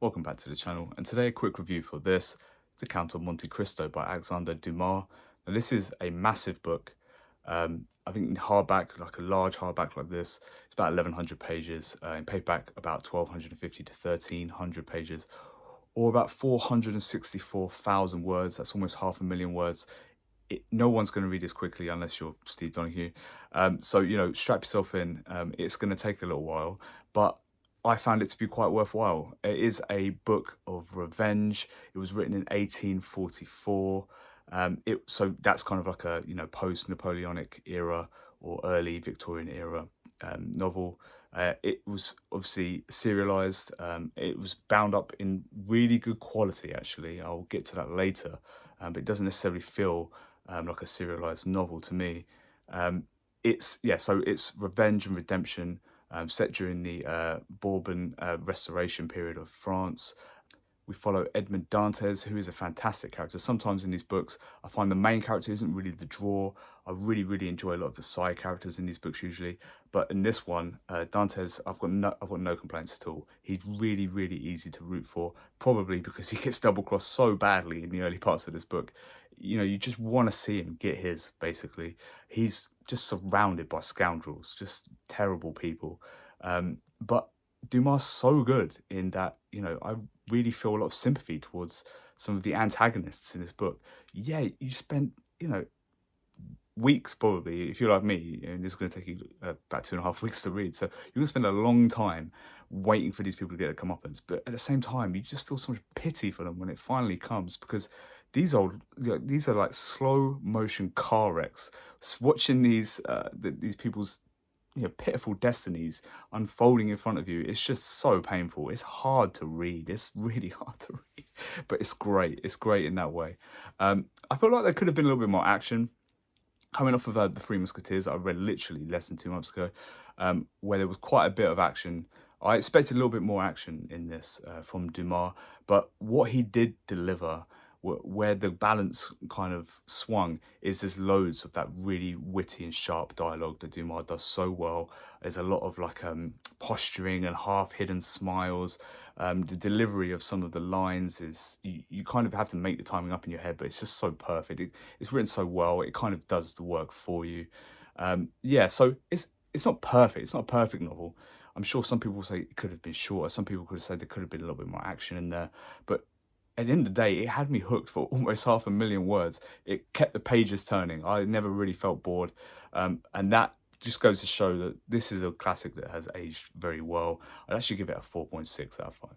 Welcome back to the channel, and today a quick review for this, The Count of Monte Cristo by Alexandre Dumas. Now this is a massive book. I think in hardback, like a large hardback like this, it's about 1100 pages. In paperback, about 1250 to 1300 pages, or about 464,000 words. That's almost 500,000 words. No one's going to read this quickly unless you're Steve Donahue. So, strap yourself in. It's going to take a little while, but I found it to be quite worthwhile. It is a book of revenge. It was written in 1844. So that's kind of like a, post-Napoleonic era or early Victorian era novel. It was obviously serialized. It was bound up in really good quality, actually. I'll get to that later. But it doesn't necessarily feel like a serialized novel to me. So it's revenge and redemption, set during the Bourbon Restoration period of France. We follow Edmond Dantes, who is a fantastic character. Sometimes in these books, I find the main character isn't really the draw. I really enjoy a lot of the side characters in these books usually. But in this one, Dantes, I've got no complaints at all. He's really easy to root for, probably because he gets double crossed so badly in the early parts of this book. You just want to see him get his, basically. He's just surrounded by scoundrels, just terrible people. But Dumas so good in that, I really feel a lot of sympathy towards some of the antagonists in this book. Yeah, you spent, weeks probably, if you're like me, and it's going to take you about 2.5 weeks to read. So you're going to spend a long time waiting for these people to get a comeuppance. But at the same time, you just feel so much pity for them when it finally comes, because these are like slow motion car wrecks. Watching these people's pitiful destinies unfolding in front of you, it's just so painful. It's hard to read. It's really hard to read, but it's great. It's great in that way. I feel like there could have been a little bit more action. Coming off of The Three Musketeers that I read literally less than 2 months ago, where there was quite a bit of action. I expected a little bit more action in this from Dumas, but what he did deliver, where the balance kind of swung, is there's loads of that really witty and sharp dialogue that Dumas does so well. There's a lot of like posturing and half-hidden smiles. The delivery of some of the lines is, you kind of have to make the timing up in your head, but it's just so perfect. It's written so well, it kind of does the work for you. So it's not perfect. It's not a perfect novel. I'm sure some people will say it could have been shorter. Some people could have said there could have been a little bit more action in there. But at the end of the day, it had me hooked for almost 500,000 words. It kept the pages turning. I never really felt bored. And that just goes to show that this is a classic that has aged very well. I'd actually give it a 4.6 out of 5.